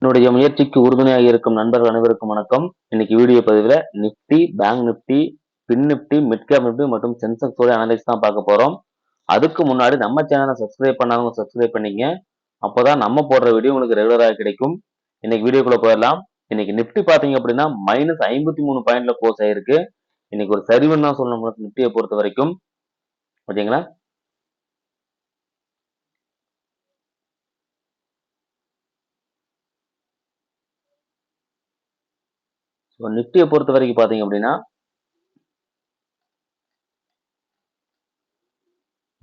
என்னுடைய முயற்சிக்கு உறுதுணையாக இருக்கும் நண்பர்கள் அனைவருக்கும் வணக்கம். இன்னைக்கு வீடியோ பதிவில் நிப்டி, பேங்க் நிப்டி, பின் நிப்டி, மிட் கேப் நிப்டி மற்றும் சென்செக்ஸ் உடைய அனலைஸ் தான் பார்க்க போறோம். அதுக்கு முன்னாடி நம்ம சேனலை சப்ஸ்கிரைப் பண்ணாதவங்க சப்ஸ்கிரைப் பண்ணிங்க. அப்பதான் நம்ம போடுற வீடியோ உங்களுக்கு ரெகுலராக கிடைக்கும். இன்னைக்கு வீடியோக்குள்ள போயிடலாம். இன்னைக்கு நிப்டி பாத்தீங்க அப்படின்னா -53 பாயிண்ட்ல க்ளோஸ் ஆயிருக்கு. இன்னைக்கு ஒரு சரிவுன்னு தான் சொல்லணும் நிப்டியை பொறுத்த வரைக்கும். ஓகேங்களா? நிப்டியை பொறுத்த வரைக்கும் பாத்தீங்க அப்படின்னா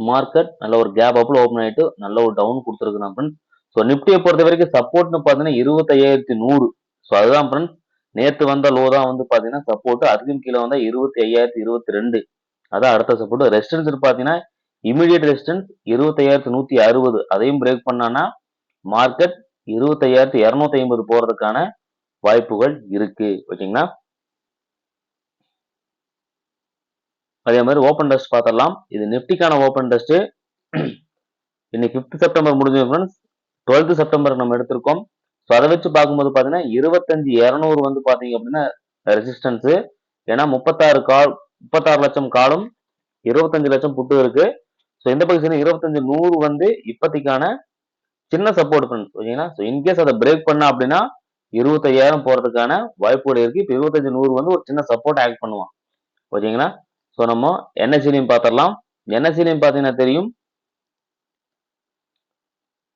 மார்க்கெட் நல்ல ஒரு கேப் அப்ல ஓபன் ஆயிட்டு நல்ல ஒரு டவுன் கொடுத்துருக்கு ஃப்ரெண்ட்ஸ். ஸோ நிப்டியை பொறுத்த வரைக்கும் சப்போர்ட்னு பார்த்தீங்கன்னா 25,100. ஸோ அதுதான் ஃப்ரெண்ட்ஸ். நேற்று வந்த லோ தான் வந்து பார்த்தீங்கன்னா சப்போர்ட். அதுக்கும் கீழே வந்தா 25,022. அதான் அடுத்த சப்போர்ட். ரெசிஸ்டன்ஸ் பார்த்தீங்கன்னா இமீடியட் ரெசிஸ்டன்ஸ் 25,160. அதையும் பிரேக் பண்ணானா மார்க்கெட் 25,250 போறதுக்கான வாய்ப்புகள் இருக்கு. ஓகேங்களா? அதே மாதிரி ஓப்பன் டெஸ்ட் பார்த்துடலாம். இது நிப்டிக்கான ஓப்பன் டெஸ்ட். இன்னைக்கு 5th செப்டம்பர் முடிஞ்சது ஃப்ரெண்ட்ஸ். 12th செப்டம்பர் நம்ம எடுத்திருக்கோம். ஸோ அதை வச்சு பார்க்கும்போது பார்த்தீங்கன்னா 25,200 வந்து பார்த்தீங்க அப்படின்னா ரெசிஸ்டன்ஸ். ஏன்னா 36 லட்சம் காலும் 25 லட்சம் புட்டு இருக்கு. ஸோ இந்த பக்கம் 25,100 வந்து இப்போதைக்கான சின்ன சப்போர்ட் ஃப்ரெண்ட்ஸ். ஓகேங்களா? ஸோ இன்கேஸ் அதை பிரேக் பண்ணா அப்படின்னா 25,000 போறதுக்கான வாய்ப்புகள் இருக்கு. இப்போ 25,100 வந்து ஒரு சின்ன சப்போர்ட் ஆக்ட் பண்ணுவான். ஓகேங்களா? ஸோ நம்ம என்எஸ்சிலையும் பார்த்துடலாம். என்எஸ்சிலையும் பார்த்தீங்கன்னா தெரியும்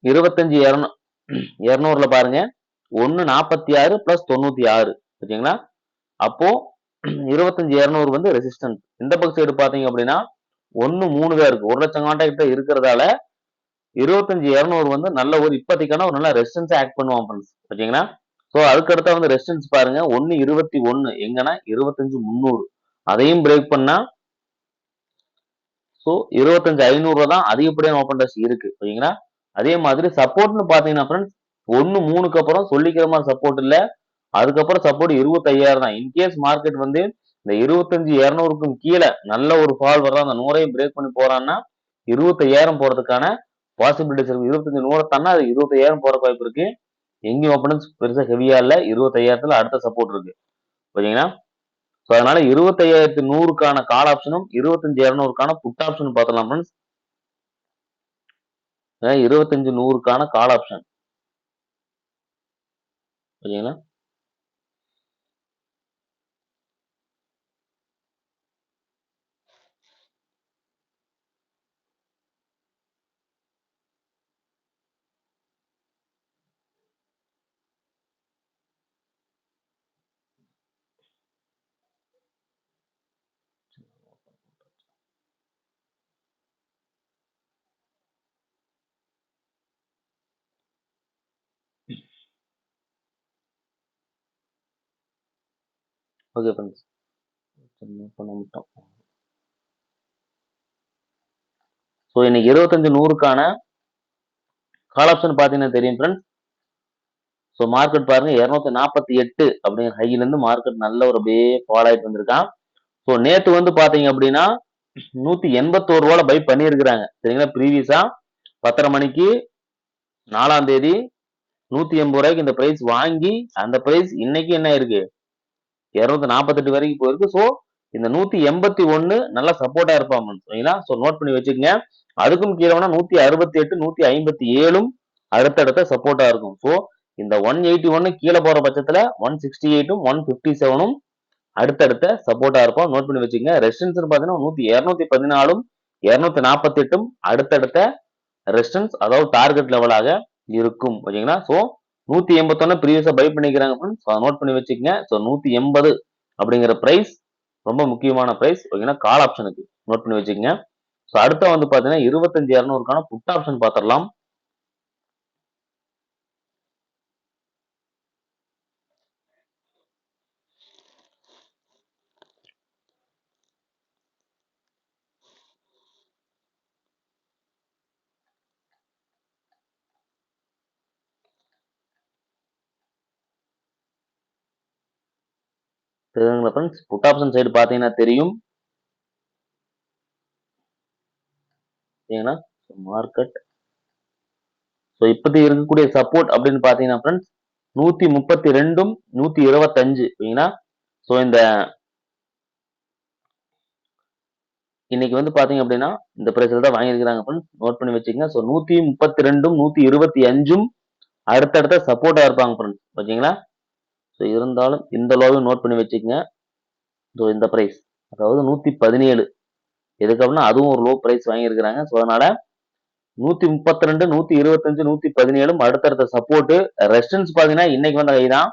25,200ல பாருங்க 146 + 96. ஓகேங்களா? அப்போ 25,200 வந்து ரெசிஸ்டன்ஸ். இந்த பக்கம் சைடு பாத்தீங்க அப்படின்னா 1,3 தான் இருக்கு. 1 லட்சம் கான்டாக்ட் இருக்கிறதால 25,200 வந்து நல்ல ஒரு இப்போதைக்கான ஒரு நல்ல ரெசிஸ்டன்ஸ் ஆக்ட் பண்ணுவான் ஃப்ரெண்ட்ஸ். ஓகேங்களா? ஸோ அதுக்கடுத்த வந்து ரெசிஸ்டன்ஸ் பாருங்க 1,21 எங்கன்னா 25,300. அதையும் பிரேக் பண்ணா ஸோ 25,500 தான் அதிகப்படியான ஓப்பன் டெஸ்ட் இருக்கு. ஓகேங்களா? அதே மாதிரி சப்போர்ட்னு பாத்தீங்கன்னா ஃப்ரெண்ட்ஸ் 1,3க்கு அப்புறம் சொல்லிக்கிற மாதிரி சப்போர்ட் இல்ல. அதுக்கப்புறம் சப்போர்ட் 25,000 தான். இன்கேஸ் மார்க்கெட் வந்து இந்த 25,200க்கும் கீழே நல்ல ஒரு ஃபால் வர்றா அந்த 100ஐயும் பிரேக் பண்ணி போறான்னா 25,000 போறதுக்கான பாசிபிலிட்டிஸ் இருக்கு. 25,100 தானா அது 25,000 போறதுக்கு வாய்ப்பு இருக்கு. எங்கேயும் ஓப்பனன்ஸ் பெருசா ஹெவியா இல்ல. 25,000த்துல அடுத்த சப்போர்ட் இருக்கு. ஓகேங்களா? ஸோ அதனால 25,100க்கான கால் ஆப்ஷனும் 25,200க்கான புட் ஆப்ஷன் பார்த்தலாம் ஃப்ரெண்ட்ஸ். 25,100க்கான கால் ஆப்ஷன். ஓகேங்களா? Okay friends. பண்ண மாட்டோம். ஸோ இன்னைக்கு 25,100க்கான கால் ஆப்ஷன் பாத்தீங்கன்னா தெரியும் ஃப்ரெண்ட்ஸ். ஸோ மார்க்கெட் பாருங்க 248 அப்படிங்கிற ஹைல இருந்து மார்க்கெட் நல்ல ஒரு அப்படியே ஃபால் ஆயிட்டு வந்திருக்கான். ஸோ நேத்து வந்து பாத்தீங்க அப்படின்னா 181 ரூபால பை பண்ணியிருக்கிறாங்க. சரிங்களா? ப்ரீவியஸா 10:30 மணிக்கு 4ஆம் தேதி 180 ரூபாய்க்கு இந்த பிரைஸ் வாங்கி அந்த பிரைஸ் இன்னைக்கு என்ன இருக்கு 248 வரைக்கும் போயிருக்கு. ஸோ இந்த 181 நல்லா சப்போர்ட்டா இருப்பாங்க. சரிங்களா? ஸோ நோட் பண்ணி வச்சுக்கோங்க. அதுக்கும் கீழே 168 157ம் அடுத்தடுத்த சப்போர்ட்டா இருக்கும். ஸோ இந்த 181 கீழே போற பட்சத்துல 168ம் 157ம் அடுத்தடுத்த சப்போர்ட்டா இருக்கும். நோட் பண்ணி வச்சுக்கோங்க. ரெசிஸ்டன்ஸ் பாத்தீங்கன்னா 214ம் 248ம் அடுத்தடுத்த ரெசிஸ்டன்ஸ் அதாவது டார்கெட் லெவலாக இருக்கும். ஓகேங்களா? ஸோ 181 ப்ரீவியஸா பை பண்ணிக்கிறாங்க ஃப்ரெண்ட்ஸ். நோட் பண்ணி வச்சுக்கோங்க. ஸோ 180 அப்படிங்கிற பிரைஸ் ரொம்ப முக்கியமான பிரைஸ். ஓகேங்களா? கால் ஆப்ஷனுக்கு நோட் பண்ணி வச்சுக்கோங்க. ஸோ அடுத்த வந்து பாத்தீங்கன்னா 25,200க்கான புட் ஆப்ஷன் பார்த்துடலாம். தெரியுங்களா ஃப்ரெண்ட்ஸ்? புட் ஆப்ஷன் சைடு பாத்தீங்கன்னா தெரியும். சரிங்களா? மார்க்கெட் ஸோ இப்போதைக்கு இருக்கக்கூடிய சப்போர்ட் அப்படின்னு பாத்தீங்கன்னா ஃப்ரெண்ட்ஸ் 132ம் 125 ஓகேங்களா. ஸோ இந்த இன்னைக்கு வந்து பாத்தீங்க அப்படின்னா இந்த பிரைஸ்ல தான் வாங்கியிருக்கிறாங்க ஃப்ரெண்ட்ஸ், நோட் பண்ணி வச்சுக்கங்க. ஸோ 132ம் 125ம் அடுத்தடுத்த சப்போர்ட்டா இருப்பாங்க ஃப்ரெண்ட்ஸ், ஓகேங்களா. ஸோ இருந்தாலும் இந்த லோவையும் நோட் பண்ணி வச்சுக்கங்க. ஸோ இந்த பிரைஸ் அதாவது 117 எதுக்கு அப்படின்னா அதுவும் ஒரு லோ பிரைஸ் வாங்கியிருக்கிறாங்க. ஸோ அதனால 132 125 117ம் அடுத்தடுத்த சப்போர்ட். ரெசிஸ்டன்ஸ் பாத்தீங்கன்னா இன்னைக்கு வந்த கை தான்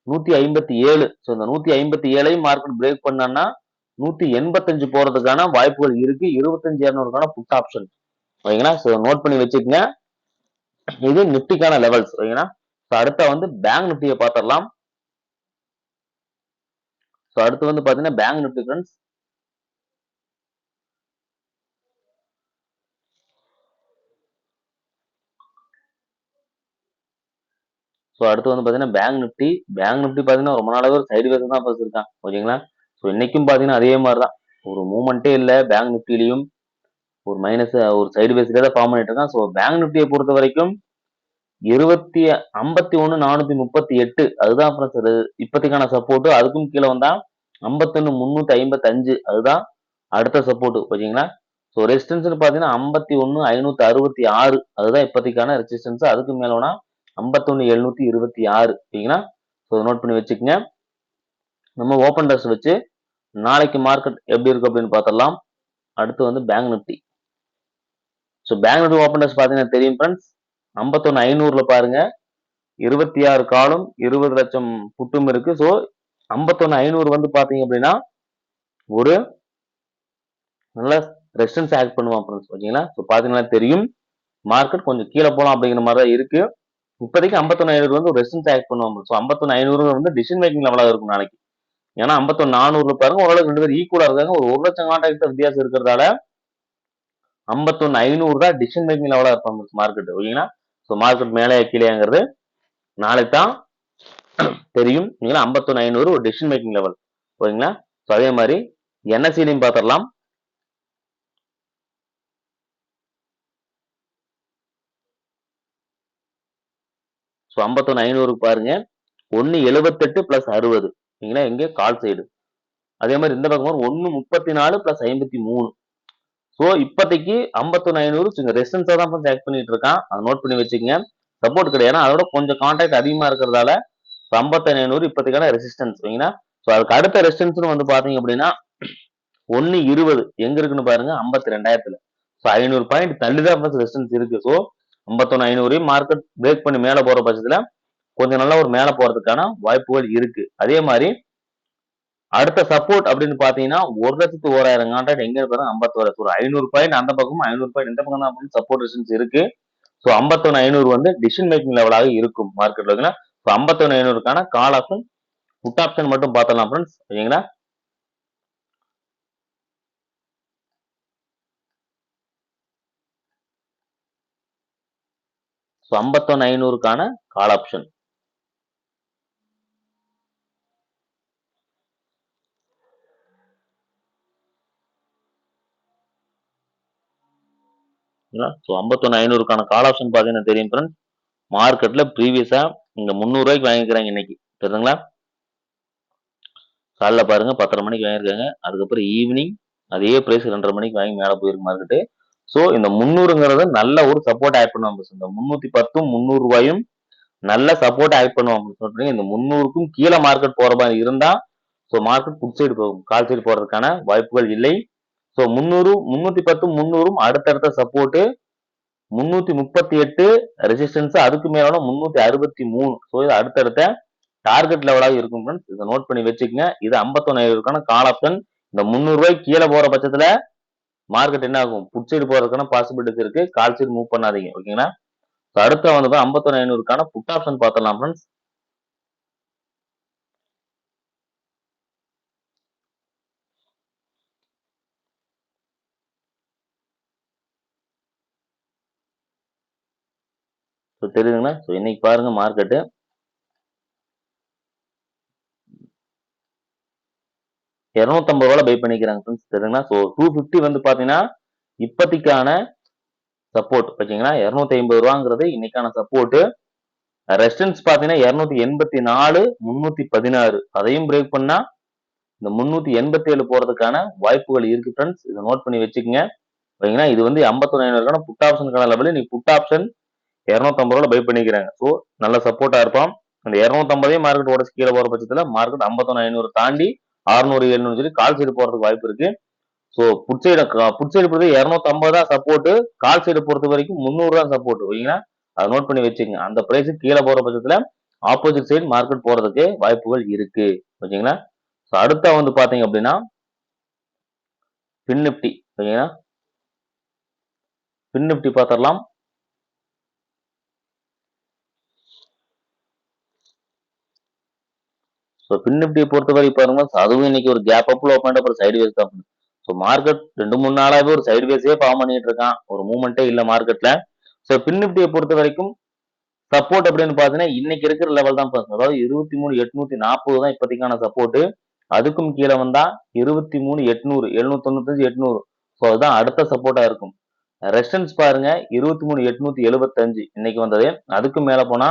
157. ஸோ இந்த 157ஐயும் மார்க்கெட் பிரேக் பண்ணான்னா 185 போறதுக்கான வாய்ப்புகள் இருக்கு. 25,200க்கான புட் ஆப்ஷன், ஓகேங்களா. ஸோ நோட் பண்ணி வச்சுக்கங்க. இது நிப்டிக்கான லெவல்ஸ், ஓகேங்களா. ஸோ அடுத்த வந்து பேங்க் நிப்டியை பார்த்துடலாம். ஸோ அடுத்து வந்து பாத்தீங்கன்னா பேங்க் நிப்டி ஃப்ரெண்ட்ஸ். ஸோ அடுத்து வந்து பாத்தீங்கன்னா பேங்க் நிப்டி பாத்தீங்கன்னா ரொம்ப நாளாவே ஒரு சைடு வேஸ் தான் இருக்கான், ஓகேங்களா. ஸோ இன்னைக்கும் பாத்தீங்கன்னா அதே மாதிரி தான், ஒரு மூவ்மெண்ட்டே இல்லை பேங்க் நிப்டிலையும். ஒரு மைனஸ் ஒரு சைடு வேஸ்ல தான் ஃபார்ம் பண்ணிட்டு இருக்கான். ஸோ பேங்க் நிப்டியை பொறுத்த வரைக்கும் 51,438 அதுதான் இப்போதைக்கான சப்போர்ட். அதுக்கும் கீழே வந்தா 51,355 அதுதான் அடுத்த சப்போர்ட், ஓகேங்களா. ஸோ ரெசிஸ்டன்ஸ் பாத்தீங்கன்னா 51,566 அதுதான் இப்போதைக்கான ரெசிஸ்டன்ஸ். அதுக்கு மேல வேணா 51,726, ஓகேங்களா. ஸோ நோட் பண்ணி வச்சுக்கோங்க. நம்ம ஓப்பன் டெஸ்ட் வச்சு நாளைக்கு மார்க்கெட் எப்படி இருக்கு அப்படின்னு பார்த்துடலாம். அடுத்து வந்து bank Nifty. So bank Nifty open test பாத்தீங்கன்னா தெரியும் ஃப்ரெண்ட்ஸ், 51,500ல பாருங்க 26 காலும் 20 லட்சம் புட்டும் இருக்கு. ஸோ 51,500 வந்து பாத்தீங்க அப்படின்னா ஒரு நல்ல ரெசிஸ்டன்ஸ் ஆக்ட் பண்ணுவான் ஃப்ரெண்ட்ஸ், ஓகேங்களா. ஸோ பாத்தீங்கன்னா தெரியும் மார்க்கெட் கொஞ்சம் கீழே போலாம் அப்படிங்கிற மாதிரி தான் இருக்கு. இப்போதைக்கு 51,500 வந்து ஒரு ரெசிஸ்டன்ஸ் ஆக்ட் பண்ணுவாங்க. ஸோ 51,500 வந்து டிசிஷன் மேக்கிங் லெவலாக இருக்கும் நாளைக்கு. ஏன்னா 51,400 பாருங்க ஓரளவுக்கு ரெண்டு பேரும் ஈக்குவலா இருக்காங்க. ஒரு 1 லட்சம் கான்டாக்ட் வித்தியாசம் இருக்கிறதால 51,500 தான் டிசிஷன் மேக்கிங் லெவலா இருப்பாங்க மார்க்கெட், ஓகேங்களா. ஸோ மார்க்கெட் மேலே கீழேங்கிறது நாளைக்கு தான் தெரியும். 51,500 ஒரு டிசிஷன் மேக்கிங் லெவல், ஓகேங்களா. ஸோ அதே மாதிரி என்எஸ்சிலையும் பார்த்துடலாம். ஸோ 51,500 பாருங்க 178 பிளஸ் 60, ஓகேங்களா. இங்கே கால் சைடு. அதே மாதிரி இந்த பக்கம் 134 பிளஸ் 53. ஸோ இப்போதைக்கு 51,500 ரெசிஸ்டன்ஸா தான் ஆக்ட் பண்ணிட்டு இருக்கான், அதை நோட் பண்ணி வச்சுக்கங்க. சப்போர்ட் கிடையாது, அதோட கொஞ்சம் கான்டாக்ட் அதிகமா இருக்கிறதால 51,500 இப்போதைக்கான ரெசிஸ்டன்ஸ், ஓகேங்களா. ஸோ அதுக்கு அடுத்த ரெசிஸ்டன்ஸ் வந்து பாத்தீங்க அப்படின்னா 120 எங்க இருக்குன்னு பாருங்க 52,000ல. ஸோ 500 பாயிண்ட் தள்ளிதான் ரெசிஸ்டன்ஸ் இருக்கு. ஸோ 51,500 மார்க்கெட் பிரேக் பண்ணி மேல போற பட்சத்துல கொஞ்சம் நல்லா ஒரு மேல போறதுக்கான வாய்ப்புகள் இருக்கு. அதே மாதிரி அடுத்த சப்போர்ட் அப்படின்னு பாத்தீங்கன்னா 1,01,000 கான்டாக்ட் எங்க இருப்பாரு 51, ஒரு 500 பாயிண்ட் அந்த பக்கம் 500 பாயிண்ட் இந்த பக்கம் தான் சப்போர்ட் ரெசிஸ்டன்ஸ் இருக்கு. ஸோ 51,500 வந்து டிசிஷன் மேக்கிங் லெவலாக இருக்கும் மார்க்கெட்ல, ஓகேங்களா. ஸோ 51,500க்கான கால் ஆப்ஷன் புட் ஆப்ஷன் மட்டும் பார்த்தலாம் ஃப்ரெண்ட்ஸ், ஓகேங்களா. ஸோ 51,500க்கான கால் ஆப்ஷன். ஸோ 51,500க்கான கால் ஆப்ஷன் பார்த்தீங்கன்னா தெரியும் ஃப்ரெண்ட்ஸ், மார்க்கெட்ல ப்ரீவியஸா இங்க 300 ரூபாய்க்கு வாங்கிக்கிறாங்க இன்னைக்கு, தெரியுதுங்களா. காலைல பாருங்க 10:30 மணிக்கு வாங்கியிருக்காங்க. அதுக்கப்புறம் ஈவினிங் அதே பிரைஸ் 2:30 மணிக்கு வாங்கி மேல போயிருக்கு மார்க்கெட்டு. ஸோ இந்த 300ங்கிறது நல்ல ஒரு சப்போர்ட் ஆட் பண்ணுவாங்க. இந்த 310 300 ரூபாயும் நல்ல சப்போர்ட் ஆட் பண்ணுவாங்க. சொல்றீங்க இந்த 300க்கும் கீழே மார்க்கெட் போற மாதிரி இருந்தா ஸோ மார்க்கெட் புட் சைடு போகும், கால் சைடு போறதுக்கான வாய்ப்புகள் இல்லை. ஸோ 300 310 300ம் அடுத்தடுத்த சப்போர்ட். 338 ரெசிஸ்டன்ஸ், அதுக்கு மேல 363. ஸோ இது அடுத்தடுத்த டார்கெட் லெவலாக இருக்கும் ஃப்ரெண்ட்ஸ், இதை நோட் பண்ணி வச்சுக்கங்க. இது 51,500க்கான கால் ஆப்ஷன். இந்த 300 ரூபாய்க்கு கீழே போற பட்சத்துல மார்க்கெட் என்ன ஆகும், புட் சைடு போறதுக்கான பாசிபிலிட்டிஸ் இருக்கு. கால் சைடு மூவ் பண்ணாதீங்க, ஓகேங்களா. அடுத்த வந்து 51,500க்கான புட் ஆப்ஷன் பார்த்தலாம் ஃப்ரெண்ட்ஸ். ஸோ தெரியுதுங்களா. ஸோ இன்னைக்கு பாருங்க மார்க்கெட்டு 250 ரூபாய் பை பண்ணிக்கிறாங்க ஃப்ரெண்ட்ஸ், தெரியுதுங்களா. ஸோ 250 வந்து பாத்தீங்கன்னா இப்போதைக்கான சப்போர்ட், ஓகேங்களா. 250 ரூபாங்கிறது இன்னைக்கான சப்போர்ட். ரெசிஸ்டன்ஸ் பாத்தீங்கன்னா 284 316 அதையும் பிரேக் பண்ணா இந்த 387 போறதுக்கான வாய்ப்புகள் இருக்கு ஃப்ரெண்ட்ஸ். இதை நோட் பண்ணி வச்சுக்கோங்க. ஓகேங்களா, இது வந்து 51 புட் ஆப்ஷனுக்கான லெவல். நீ புட் ஆப்ஷன் 250 ரூபாய் பை பண்ணிக்கிறாங்க. ஸோ நல்ல சப்போர்ட்டா இருப்பான். அந்த 250 மார்க்கெட் உடச்சு கீழே போற பட்சத்துல மார்க்கெட் 51,500 தாண்டி 600 700 சொல்லி கால் சைடு போறதுக்கு வாய்ப்பு இருக்கு. ஸோ புட் சைடு பொறுத்து 250 தான் சப்போர்ட், கால் சைடு பொறுத்த வரைக்கும் 300 தான் சப்போர்ட். ஓகேங்களா, அதை நோட் பண்ணி வச்சுக்கோங்க. அந்த பிரைஸ் கீழே போற பட்சத்துல ஆப்போசிட் சைடு மார்க்கெட் போறதுக்கு வாய்ப்புகள் இருக்கு. ஓகேங்களா, ஸோ அடுத்த வந்து பாத்தீங்க அப்படின்னா பின் நிப்டி. ஓகேங்களா, பின் நிப்டி பாத்திரலாம். ஸோ பின் நிப்டியை பொறுத்தவரை பாருங்க, அதுவும் இன்னைக்கு ஒரு கேப் அப்ல ஓப்பன் அப்புறம் சைடு வேஸ் தான். ஸோ மார்க்கெட் 2-3 நாளாவே ஒரு சைடு வேஸே ஃபார்ம் பண்ணிட்டு இருக்கான். ஒரு மூவ்மெண்ட்டே இல்ல மார்க்கெட்ல. ஸோ பின் நிப்டியை பொறுத்த வரைக்கும் சப்போர்ட் அப்படின்னு பாத்தீங்கன்னா இன்னைக்கு இருக்கிற லெவல் தான். அதாவது 23,840 தான் இப்போதைக்கான சப்போர்ட். அதுக்கும் கீழே வந்தா 23,800 795 800. ஸோ அதுதான் அடுத்த சப்போர்ட்டா இருக்கும். ரெசிஸ்டன்ஸ் பாருங்க 23,875 இன்னைக்கு வந்தது. அதுக்கு மேல போனா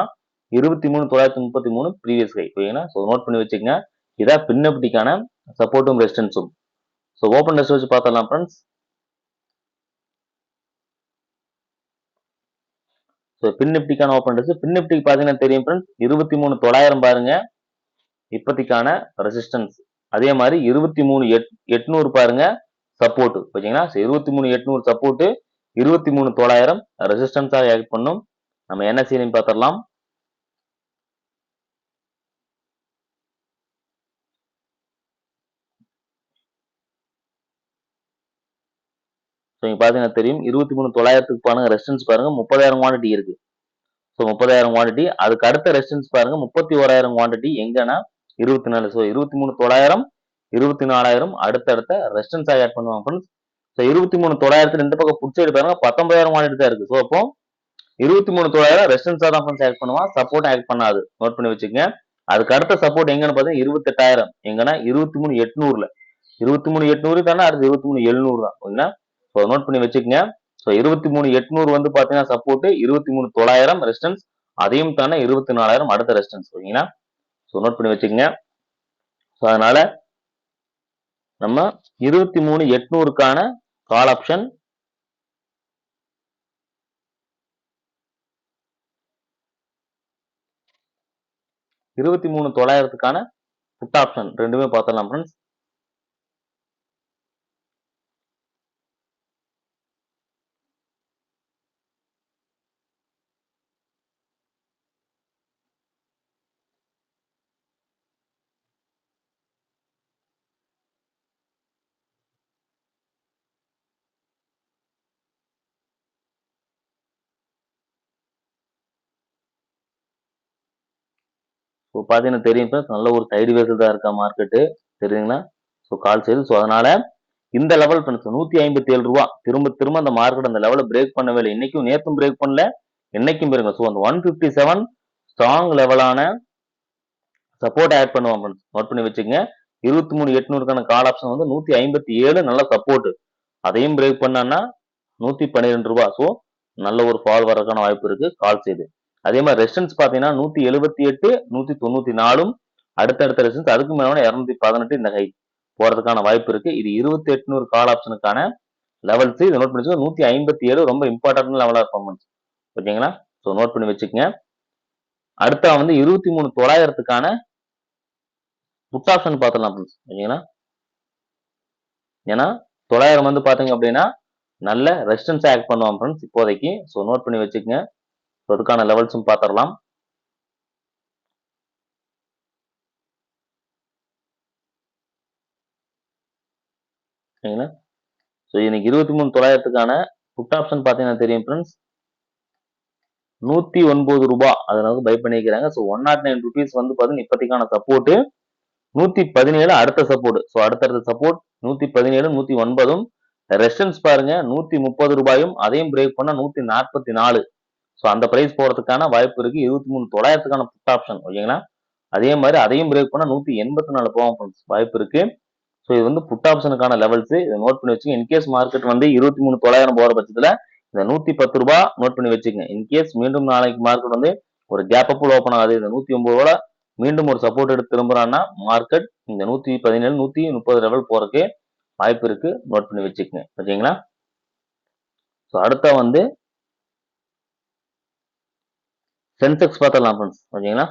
23,933 ப்ரீவியஸ் ஹை. ஓகேங்களா, ஸோ நோட் பண்ணி வச்சுக்கோங்க. இதான் பின் நிப்டிக்கான சப்போர்ட்டும் ரெசிஸ்டன்ஸும். ஸோ ஓப்பன் டெஸ்ட் வச்சு பார்த்தரலாம் ஃப்ரெண்ட்ஸ். ஸோ பின் நிப்டிக்கான ஓப்பன் டெஸ்ட். பின் நிப்டிக்கு பாத்தீங்கன்னா தெரியும் ஃப்ரெண்ட்ஸ், 23,900 பாருங்க இப்போதைக்கான ரெசிஸ்டன்ஸ். அதே மாதிரி 23,800 பாருங்க சப்போர்ட். ஓகேங்களா, 23,800 சப்போர்ட், 23,900 ரெசிஸ்டன்ஸாக ஆக்ட் பண்ணும். நம்ம என்ன செய்யணும் பார்த்துடலாம். பாத்தீங்கன்னா தெரியும் 23,900 பாருங்க ரெசிஸ்டன்ஸ் பாருங்க 30,000 குவான்டிட்டி இருக்கு. So 30,000 quantity. அதுக்கு அடுத்த ரெசிஸ்டன்ஸ் பாருங்க 31,000 குவான்டிட்டி எங்கன்னா 24. ஸோ 23,900 24,000 அடுத்தடுத்த ரெசிஸ்டன்ஸ் ஆட் பண்ணுவாங்க ஃப்ரெண்ட்ஸ். ஸோ 23,900 இந்த பக்கம் புட் சைடு பாருங்க 19,000 குவான்டிட்டி தான் இருக்கு. ஸோ அப்போ 23,900 ரெசிஸ்டன்ஸா தான் ஃப்ரெண்ட்ஸ் ஆட் பண்ணுவான், சப்போர்ட் ஆட் பண்ணாது. நோட் பண்ணி வச்சுக்கோங்க. அதுக்கு அடுத்த சப்போர்ட் எங்கன்னு பார்த்தீங்கன்னா 28,000 எங்கன்னா 23,800ல 23,800 தானே அடுத்து 23,700 தான். ஓகேங்களா, ஸோ நோட் பண்ணி வச்சுக்கோங்க. ஸோ 23,800 வந்து பாத்தீங்கன்னா சப்போர்ட், 23,900 ரெசிஸ்டன்ஸ், அதையும் தானே 24,000 அடுத்த ரெசிஸ்டன்ஸ். ஓகேங்களா, ஸோ நோட் பண்ணி வச்சுக்கோங்க. ஸோ அதனால நம்ம 23,800க்கான கால் ஆப்ஷன், 23,900க்கான புட் ஆப்ஷன் ரெண்டுமே பார்த்துடலாம் ஃப்ரெண்ட்ஸ். ஸோ பார்த்தீங்கன்னா தெரியும் ஃப்ரெண்ட்ஸ், நல்ல ஒரு சைடு வேஸில் தான் இருக்கா மார்க்கெட்டு, தெரியுதுங்களா. So call side. ஸோ அதனால இந்த லெவல் ஃப்ரெண்ட்ஸ் 157 ரூபா திரும்ப திரும்ப அந்த மார்க்கெட் அந்த லெவலை பிரேக் பண்ணவே இல்லை. இன்னைக்கும் நேற்றும் பிரேக் பண்ணல, இன்னைக்கும் பாருங்க. ஸோ அந்த 157 ஸ்ட்ராங் லெவலான சப்போர்ட் ஆட் பண்ணுவான் ஃப்ரெண்ட்ஸ். நோட் பண்ணி வச்சுக்கோங்க. 23,800க்கான கால் ஆப்ஷன் வந்து 157 நல்ல சப்போர்ட். அதையும் பிரேக் பண்ணான்னா 112 ரூபா. ஸோ நல்ல ஒரு ஃபால் வரதுக்கான வாய்ப்பு இருக்கு கால் சைடு. அதே மாதிரி ரெசிஸ்டன்ஸ் பாத்தீங்கன்னா 178 194 அடுத்தடுத்த ரெசிஸ்டன்ஸ், அதுக்கு மேல 218 இந்த ஹை போறதுக்கான வாய்ப்பு இருக்கு. இது 2800 கால் ஆப்ஷனுக்கான லெவல்ஸ். இதை நோட் பண்ணி 157 ரொம்ப இம்பார்ட்டன்ட் லெவலா இருக்கும். ஓகேங்களா, ஸோ நோட் பண்ணி வச்சுக்கோங்க. அடுத்த வந்து 23,900க்கான புட் ஆப்ஷன் பார்த்துலாம். ஓகேங்களா, ஏன்னா 900 வந்து பாத்தீங்க அப்படின்னா நல்ல ரெசிஸ்டன்ஸ் ஆக்ட் பண்ணுவான் ஃப்ரெண்ட்ஸ் இப்போதைக்கு. ஸோ நோட் பண்ணி வச்சுக்கோங்க. அதுக்கான லெவல்ஸும் பார்த்துடலாம். ஓகேங்களா, ஸோ இன்னைக்கு 23,900க்கான புட் ஆப்ஷன் பார்த்தீங்கன்னா தெரியும் ஃப்ரெண்ட்ஸ், 109 ரூபாய் அதனால பை பண்ணிக்கிறாங்க. ஸோ 109 ருபீஸ் வந்து பார்த்தீங்கன்னா இப்போதைக்கான சப்போர்ட், 117 அடுத்த சப்போர்ட். ஸோ அடுத்தடுத்த சப்போர்ட் 117 109. ரெசிஸ்டன்ஸ் பாருங்க 130 ரூபாயும், அதையும் பிரேக் பண்ணா 144. ஸோ அந்த பிரைஸ் போறதுக்கான வாய்ப்பு இருக்கு 23,900க்கான புட் ஆப்ஷன். ஓகேங்களா, அதே மாதிரி அதையும் பிரேக் பண்ணா 184 போகும் வாய்ப்பு இருக்கு. ஸோ இது வந்து புட் ஆப்ஷனுக்கான லெவல்ஸ். இதை நோட் பண்ணி வச்சுங்க. இன்கேஸ் மார்க்கெட் வந்து 23,900 போற பட்சத்துல இந்த 110 ரூபாய் நோட் பண்ணி வச்சுக்கங்க. இன்கேஸ் மீண்டும் நாளைக்கு மார்க்கெட் வந்து ஒரு கேப் அப் ஓப்பன் ஆகுது, இந்த 109 ரூபாய் மீண்டும் ஒரு சப்போர்ட் எடுத்து திரும்புறான்னா மார்க்கெட் இந்த 117 130 லெவல் போறதுக்கு வாய்ப்பு இருக்கு. நோட் பண்ணி வச்சுக்கோங்க. ஓகேங்களா? ஸோ அடுத்த வந்து சென்செக்ஸ் பார்த்துடலாம் ஃப்ரெண்ட்ஸ். ஓகேங்களா?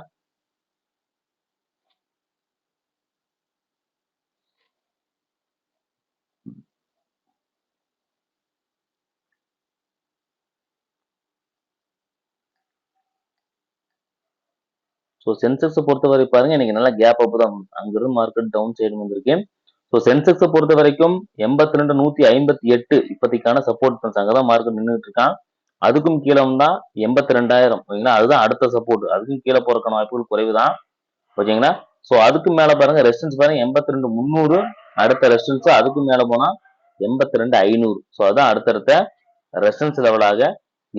ஸோ சென்செக்ஸை பொறுத்தவரை பாருங்க, இன்னைக்கு நல்லா கேப் அப் தான். அங்கிருந்து மார்க்கெட் டவுன் சைடு வந்திருக்கு. ஸோ சென்செக்ஸை பொறுத்த வரைக்கும் 82 158 இப்போதைக்கான சப்போர்ட் ஃப்ரெண்ட்ஸ். அங்கதான் மார்க்கெட் நின்றுட்டு இருக்கான். அதுக்கும் கீழே வந்தா 82,000. ஓகேங்களா? அதுதான் அடுத்த சப்போர்ட். அதுக்கும் கீழே போறதுக்கான வாய்ப்புகள் குறைவு தான். ஓகேங்களா? ஸோ அதுக்கு மேல பாருங்க ரெசிஸ்டன்ஸ் பாருங்க 82 300. அடுத்த ரெசிஸ்டன்ஸ் அதுக்கு மேல போனா 82 500. ஸோ அதான் அடுத்தடுத்த ரெசிஸ்டன்ஸ் லெவலாக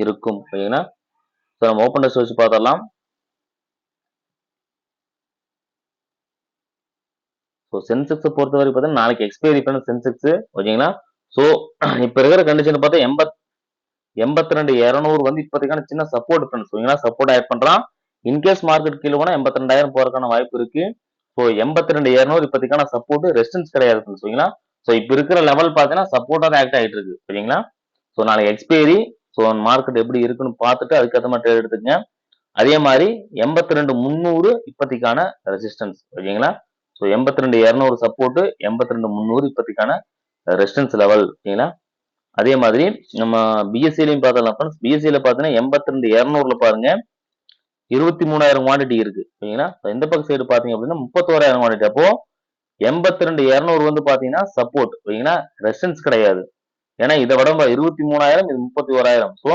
இருக்கும். ஓகேங்களா? ஸோ நம்ம ஓப்பன் டெஸ்ட் வச்சு பார்த்தரலாம். ஸோ சென்செக்ஸை பொறுத்தவரை பார்த்தீங்கன்னா நாளைக்கு எக்ஸ்பைரி பண்ண சென்செக்ஸ். ஓகேங்களா? ஸோ இப்ப இருக்கிற கண்டிஷன் பார்த்தா 82 200 வந்து இப்போதைக்கான சின்ன சப்போர்ட் ஃப்ரெண்ட்ஸ். ஓகேங்களா? சப்போர்ட் ஆட் பண்றான். இன்கேஸ் மார்க்கெட் கீழே போனா 82,000 போறதுக்கான வாய்ப்பு இருக்கு. ஸோ 82 200 இப்போதைக்கான சப்போர்ட் ரெசிஸ்டன்ஸ் கிடையாது ஃப்ரெண்ட்ஸ். ஓகேங்களா? ஸோ இப்ப இருக்கிற லெவல் பார்த்தீங்கன்னா சப்போர்ட்டா தான் ஆக்ட் ஆகிட்டு இருக்கு. ஓகேங்களா? ஸோ நாளைக்கு எக்ஸ்பைரி. ஸோ மார்க்கெட் எப்படி இருக்குன்னு பார்த்துட்டு அதுக்கேற்ற மாதிரி ட்ரேட் எடுத்துக்கங்க. அதே மாதிரி 82 300 இப்போதைக்கான ரெசிஸ்டன்ஸ். ஓகேங்களா? ஸோ 82 200 சப்போர்ட், 82 300 இப்போதைக்கான ரெசிஸ்டன்ஸ் லெவல். ஓகேங்களா? அதே மாதிரி நம்ம பிஎஸ்சிலையும் பார்த்தலாம் ஃப்ரெண்ட்ஸ். பிஎஸ்சியில பார்த்தீங்கன்னா 82 200ல பாருங்க 23,000 குவான்டிட்டி இருக்கு. ஓகேங்களா? இந்த பக்கம் சைடு பாத்தீங்க அப்படின்னா 31,000 குவான்டிட்டி. அப்போ 82 200 வந்து பாத்தீங்கன்னா சப்போர்ட். ஓகேங்களா? ரெசிஸ்டன்ஸ் கிடையாது. ஏன்னா இதை விட 23,000 இது 31,000. ஸோ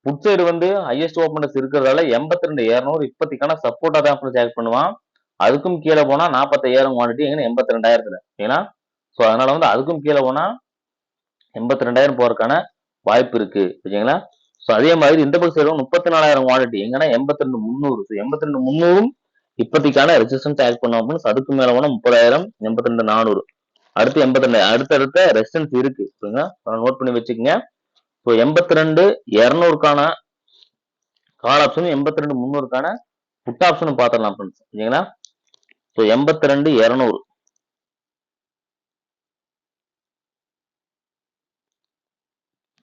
புட் சைடு வந்து ஹையஸ்ட் ஓப்பனர்ஸ் இருக்கிறதால 82 200 இப்போதைக்கான சப்போர்ட்டா தான் ஃப்ரெண்ட்ஸ் ஆக்ட் பண்ணுவான். அதுக்கும் கீழே போனா 45,000 குவான்டிட்டி எங்க 82,000. ஓகேங்களா? ஸோ அதனால வந்து அதுக்கும் கீழே போனா 82,000 போறதுக்கான வாய்ப்பு இருக்கு. ஓகேங்களா? ஸோ அதே மாதிரி இந்த பக்கம் சைடு 34,000 குவான்டிட்டி எங்கன்னா 82 300. ஸோ 82 300 இப்போதைக்கான ரெசிஸ்டன்ஸ் ஆக்ட் பண்ணுவோம். அதுக்கு மேல போனா 30,000 82 400. அடுத்து 82 அடுத்தடுத்த ரெசிஸ்டன்ஸ் இருக்கு. ஓகேங்களா? நோட் பண்ணி வச்சுக்கோங்க. ஸோ 82 200க்கான கால் ஆப்ஷனும் 82 300க்கான புட் ஆப்ஷனும் பார்த்துடலாம் ஃப்ரெண்ட்ஸ். ஓகேங்களா? ஸோ 82 200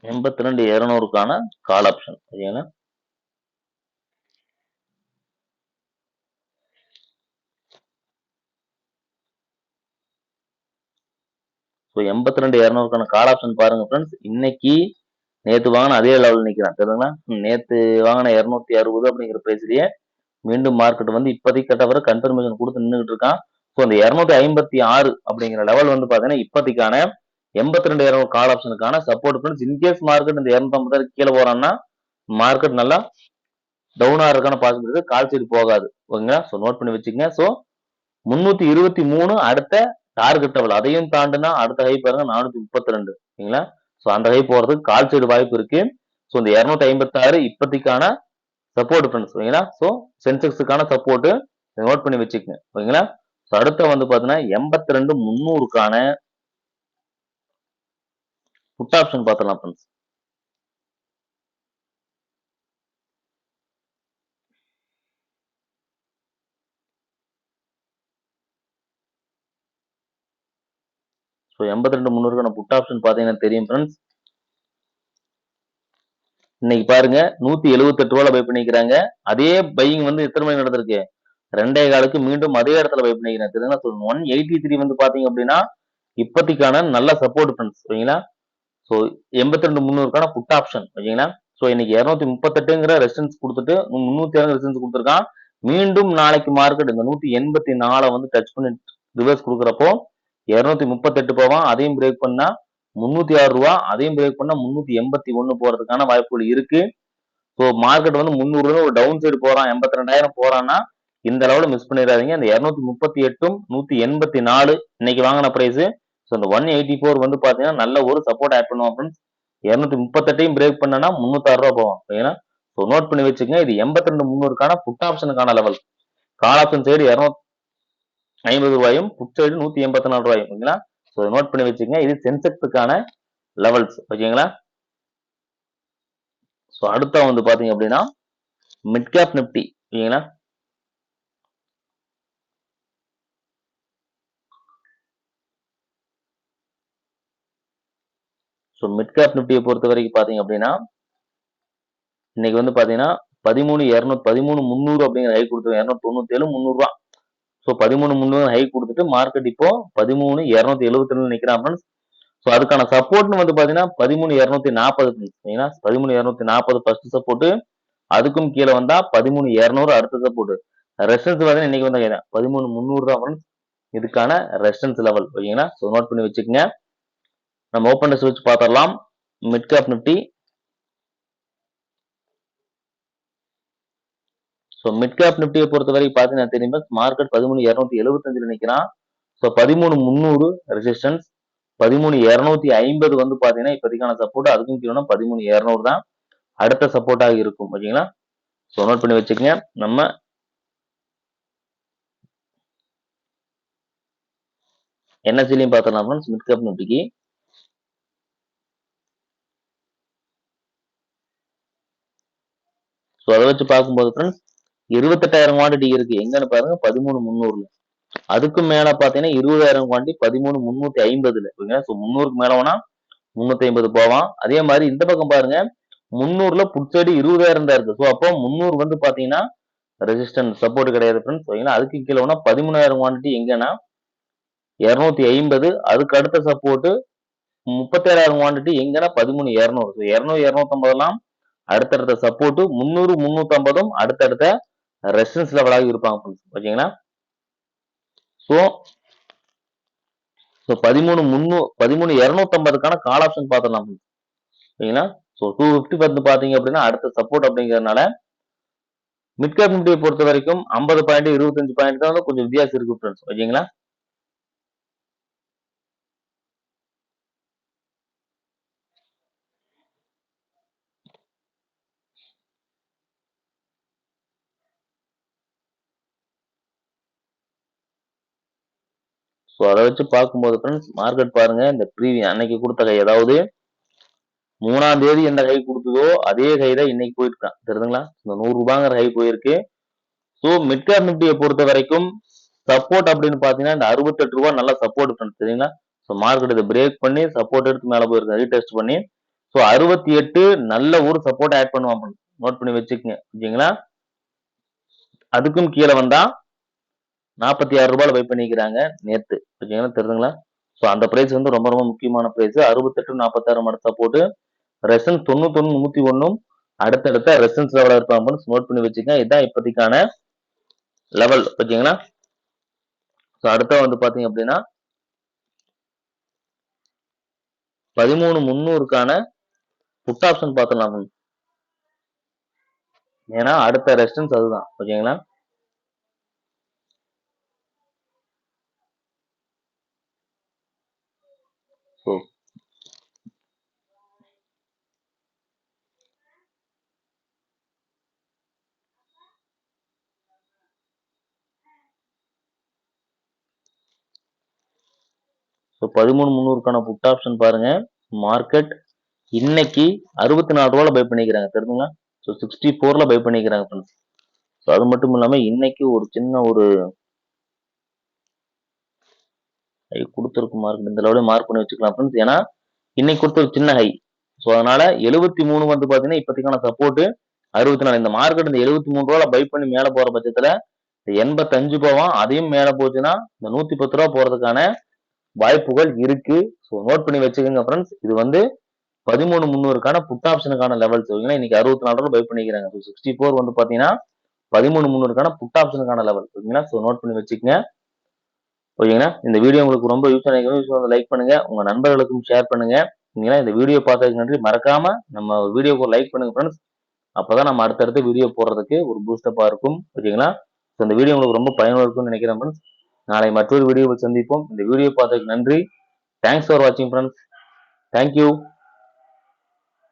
82 200க்கான கால் ஆப்ஷன். ஓகேங்களா? ஸோ 82 200க்கான கால் ஆப்ஷன் பாருங்க ஃப்ரெண்ட்ஸ். இன்னைக்கு நேத்து வாங்கின அதே லெவல் நிக்கிறான். தெரியுங்களா? நேத்து வாங்கின 260 அப்படிங்கிற பிரைஸ்லயே மீண்டும் மார்க்கெட் வந்து இப்போதைக்கு கட்டவரை கன்ஃபர்மேஷன் கொடுத்து நின்றுட்டு இருக்கான். ஸோ அந்த 256 அப்படிங்கிற லெவல் வந்து பாத்தீங்கன்னா இப்போதைக்கான 82 200 கால் ஆப்ஷனுக்கான சப்போர்ட் ஃப்ரெண்ட்ஸ். இன்கேஸ் மார்க்கெட் இந்த 250 கீழே போறான்னா மார்க்கெட் நல்லா டவுன் ஆகிறதுக்கான பாசிபிலிட்டி இருக்கு. கால் சைடு போகாது. ஓகேங்களா? ஸோ நோட் பண்ணி வச்சுக்கோங்க. ஸோ 323 அடுத்த டார்கெட் லெவல். அதையும் தாண்டுனா அடுத்த ஹை பாருங்க 432. ஓகேங்களா? ஸோ அந்த ஹை போறதுக்கு கால் சைடு வாய்ப்பு இருக்கு. ஸோ இந்த 256 இப்போதைக்கான சப்போர்ட் ஃப்ரெண்ட்ஸ். ஓகேங்களா? ஸோ சென்செக்ஸுக்கான சப்போர்ட் நோட் பண்ணி வச்சுக்கோங்க. ஓகேங்களா? ஸோ அடுத்த வந்து பாத்தீங்கன்னா 82 300க்கான புட் ஆப்ஷன் பார்த்துடலாம் ஃப்ரெண்ட்ஸ். ஸோ 82 300க்கான புட் ஆப்ஷன் பாத்தீங்கன்னா தெரியும் ஃப்ரெண்ட்ஸ். இன்னைக்கு பாருங்க 178 ரூபாய் பை பண்ணிக்கிறாங்க. அதே பையிங் வந்து எத்தனை மணி நடந்திருக்கு? 2:15க்கு மீண்டும் அதே இடத்துல பை பண்ணிக்கிறாங்க. தெரியுங்களா? 183 வந்து பாத்தீங்க அப்படின்னா இப்போதைக்கான நல்ல சப்போர்ட் ஃப்ரெண்ட்ஸ். ஓகேங்களா? ஸோ 82 300க்கான புட் ஆப்ஷன். ஓகேங்களா? ஸோ இன்னைக்கு 238ங்கிற ரெசிஸ்டன்ஸ் கொடுத்துட்டு 306 ரெசிஸ்டன்ஸ் கொடுத்துருக்கான். மீண்டும் நாளைக்கு மார்க்கெட் இந்த 184 வந்து டச் பண்ணி ரிவர்ஸ் கொடுக்குறப்போ 238 போவான். அதையும் பிரேக் பண்ணா 306 ரூபா. அதையும் பிரேக் பண்ணா 381 போறதுக்கான வாய்ப்புகள் இருக்கு. ஸோ மார்க்கெட் வந்து 300 ஒரு டவுன் சைடு போறான் 82,000 போறான்னா இந்த லெவல மிஸ் பண்ணிடாதீங்க. இந்த 238ம் 184 இன்னைக்கு வாங்கின பிரைஸ். ஸோ இந்த 184 வந்து பாத்தீங்கன்னா நல்ல ஒரு சப்போர்ட் ஆட் பண்ணுவோம் ஃப்ரெண்ட்ஸ். 238யும் பிரேக் பண்ணனா 306 ரூபா போவோம். ஓகேங்களா? ஸோ நோட் பண்ணி வச்சுக்கோங்க. இது 82 300க்கான புட் ஆப்ஷனுக்கான லெவல். கால் ஆப்ஷன் சைடு 250 ரூபாயும் புட் சைடு 184 ரூபாயும். ஓகேங்களா? ஸோ நோட் பண்ணி வச்சுக்கோங்க. இது சென்செக்ஸுக்கான லெவல்ஸ். ஓகேங்களா? ஸோ அடுத்த வந்து பாத்தீங்க அப்படின்னா மிட் கேப் நிப்டி ஓகேங்களா. ஸோ மிட் கேப் நிப்டியை பொறுத்த வரைக்கும் பாத்தீங்க அப்படின்னா இன்னைக்கு வந்து பாத்தீங்கன்னா 13,300 அப்படிங்கிற ஹை கொடுத்து 297 300 ரூபா. ஸோ 13,300 ஹை கொடுத்துட்டு மார்க்கெட் இப்போ 13,272 நிக்கிறான் ஃப்ரெண்ட்ஸ். ஸோ அதுக்கான சப்போர்ட்னு வந்து பாத்தீங்கன்னா 13,240 சரிங்களா. 13,240 ஃபர்ஸ்ட் சப்போர்ட், அதுக்கும் கீழே வந்தா 13,200 அடுத்த சப்போர்ட். ரெசிஸ்டன்ஸ் பாத்தீங்கன்னா இன்னைக்கு வந்து 13,300 தான் ஃப்ரெண்ட்ஸ் இதுக்கான ரெசிஸ்டன்ஸ் லெவல் ஓகேங்களா. ஸோ நோட் பண்ணி வச்சுக்கோங்க. நம்ம ஓப்பன் டெஸ்ட் வச்சு பார்த்துடலாம். Mid cap nifty. So mid cap நிப்டியை பொறுத்த வரைக்கும் பாத்தீங்கன்னா தெரியும் மார்க்கெட் 13,275 நினைக்கிறான். ஸோ 13,300 ரெசிஸ்டன்ஸ், 13,250 வந்து பாத்தீங்கன்னா இப்போதைக்கான சப்போர்ட், அதுக்கும் கீழே 13,200 தான் அடுத்த சப்போர்ட்டாக இருக்கும் ஓகேங்களா. ஸோ நோட் பண்ணி வச்சுக்கோங்க. நம்ம என்எஸ்சிலையும் பார்த்துடலாம் ஃப்ரெண்ட்ஸ் மிட் கேப் நிப்டிக்கு. ஸோ அதை வச்சு பார்க்கும்போது ஃப்ரெண்ட்ஸ் 28,000 குவான்டிட்டி இருக்கு எங்கன்னு பாருங்க 13,300ல. அதுக்கு மேல பாத்தீங்கன்னா 20,000 குவான்டிட்டி 13,350ல ஓகேங்களா. ஸோ 300க்கு மேல வேணா 350 போவான். அதே மாதிரி இந்த பக்கம் பாருங்க 300ல புட்சைடு 20,000 தான் இருக்கு. ஸோ அப்போ 300 வந்து பாத்தீங்கன்னா ரெசிஸ்டன்ஸ் சப்போர்ட் கிடையாது ஃப்ரெண்ட்ஸ் ஓகேங்களா. அதுக்கு கீழே வேணா 13,000 குவான்டிட்டி எங்கன்னா 250, அதுக்கு அடுத்த சப்போர்ட் 37,000 குவான்டிட்டி எங்கன்னா 13,200. ஸோ 200 250 அடுத்தடுத்த சப்போர்ட், 300 350 அடுத்தடுத்த ரெசிஸ்டன்ஸ் லெவலாக இருப்பாங்க ஓகேங்களா. ஸோ 13,250க்கான கால் ஆப்ஷன் பார்த்துடலாம் ஓகேங்களா. ஸோ 250 வந்து பாத்தீங்க அப்படின்னா அடுத்த சப்போர்ட் அப்படிங்கிறதுனால மிட் கேப் நிப்டியை பொறுத்த வரைக்கும் 50 பாயிண்ட் 25 பாயிண்ட் தான் வந்து கொஞ்சம் வித்தியாசம் இருக்கு ஃப்ரெண்ட்ஸ் ஓகேங்களா. ஸோ அதை வச்சு பார்க்கும்போது ஃப்ரெண்ட்ஸ் மார்க்கெட் பாருங்க இந்த ப்ரீவியஸ் அன்னைக்கு கொடுத்த கை, அதாவது 3ஆம் தேதி எந்த கை கொடுத்ததோ அதே கை தான் இன்னைக்கு போயிருக்கான் தெரியுதுங்களா. இந்த 100 ரூபாங்கிற கை போயிருக்கு. ஸோ மிட் கேப் நிப்டியை பொறுத்த வரைக்கும் சப்போர்ட் அப்படின்னு பாத்தீங்கன்னா இந்த 68 ரூபாய் நல்ல சப்போர்ட் ஃப்ரெண்ட்ஸ் தெரியுங்களா. ஸோ மார்க்கெட் இதை பிரேக் பண்ணி சப்போர்ட் எடுத்து மேல போயிருக்கு ரீடெஸ்ட் பண்ணி. ஸோ 68 நல்ல ஒரு சப்போர்ட் ஆட் பண்ணுவான் நோட் பண்ணி வச்சுக்கோங்க ஓகேங்களா. அதுக்கும் கீழே வந்தா 46 ரூபாயில பை பண்ணிக்கிறாங்க நேத்து ஓகேங்களா தெரியுதுங்களா. ஸோ அந்த பிரைஸ் வந்து ரொம்ப ரொம்ப முக்கியமான பிரைஸ். 68 46 அடுத்த சப்போர்ட், ரெசன்ஸ் 91 101 அடுத்தடுத்த ரெசன்ஸ் லெவல இருப்பாங்க நோட் பண்ணி வச்சுக்கோங்க. இதுதான் இப்போதைக்கான லெவல் ஓகேங்களா. ஸோ அடுத்த வந்து பாத்தீங்க அப்படின்னா 13,300க்கான புட் ஆப்ஷன் பார்த்துடலாம். ஏன்னா அடுத்த ரெசிஸ்டன்ஸ் அதுதான் ஓகேங்களா. ஸோ ஸோ 13,300க்கான புட் ஆப்ஷன் பாருங்க. மார்க்கெட் இன்னைக்கு 64 ரூபாயில பை பண்ணிக்கிறாங்க தெரியுதுங்களா. ஸோ 64ல பை பண்ணிக்கிறாங்க ஃப்ரெண்ட்ஸ். ஸோ அது மட்டும் இல்லாம இன்னைக்கு ஒரு சின்ன ஒரு ஹை கொடுத்துருக்கு மார்க்கெட், இந்த லெவலையும் மார்க் பண்ணி வச்சுக்கலாம் ஃப்ரெண்ட்ஸ். ஏன்னா இன்னைக்கு கொடுத்த ஒரு சின்ன ஹை. ஸோ அதனால 73 வந்து பாத்தீங்கன்னா இப்போதைக்கான சப்போர்ட் 64. இந்த மார்க்கெட் இந்த 73 ரூபாயில பை பண்ணி மேல போற பட்சத்துல 85 போவான். அதையும் மேல போச்சுன்னா இந்த 110 ரூபா போறதுக்கான வாய்ப்புகள் இருக்கு. ஸோ நோட் பண்ணி வச்சுக்கோங்க ஃப்ரெண்ட்ஸ். இது வந்து 13,300க்கான புட் ஆப்ஷனுக்கான லெவல்ஸ் ஓகேங்களா. இன்னைக்கு 64 ரூபாய் பை பண்ணிக்கிறாங்க. ஸோ 64 வந்து பாத்தீங்கன்னா 13,300க்கான புட் ஆப்ஷனுக்கான லெவல் ஓகேங்களா. ஸோ நோட் பண்ணி வச்சுக்கோங்க ஓகேங்களா. இந்த வீடியோ உங்களுக்கு ரொம்ப யூஸ் ஆகிருக்கும். லைக் பண்ணுங்க, உங்க நண்பர்களுக்கும் ஷேர் பண்ணுங்க. இந்த வீடியோ பார்த்ததுக்கு நன்றி. மறக்காம நம்ம வீடியோக்கு லைக் பண்ணுங்க ஃப்ரெண்ட்ஸ். அப்பதான் நம்ம அடுத்தடுத்து வீடியோ போடுறதுக்கு ஒரு பூஸ்டப்பா இருக்கும் ஓகேங்களா. ஸோ இந்த வீடியோ உங்களுக்கு ரொம்ப பயனுள்ள இருக்கும்னு நினைக்கிறேன் ஃப்ரெண்ட்ஸ். நாளை மற்றொரு வீடியோவில் சந்திப்போம். இந்த வீடியோ பார்த்ததுக்கு நன்றி. தேங்க்ஸ் ஃபார் வாட்சிங் ஃப்ரெண்ட்ஸ். தேங்க்யூ.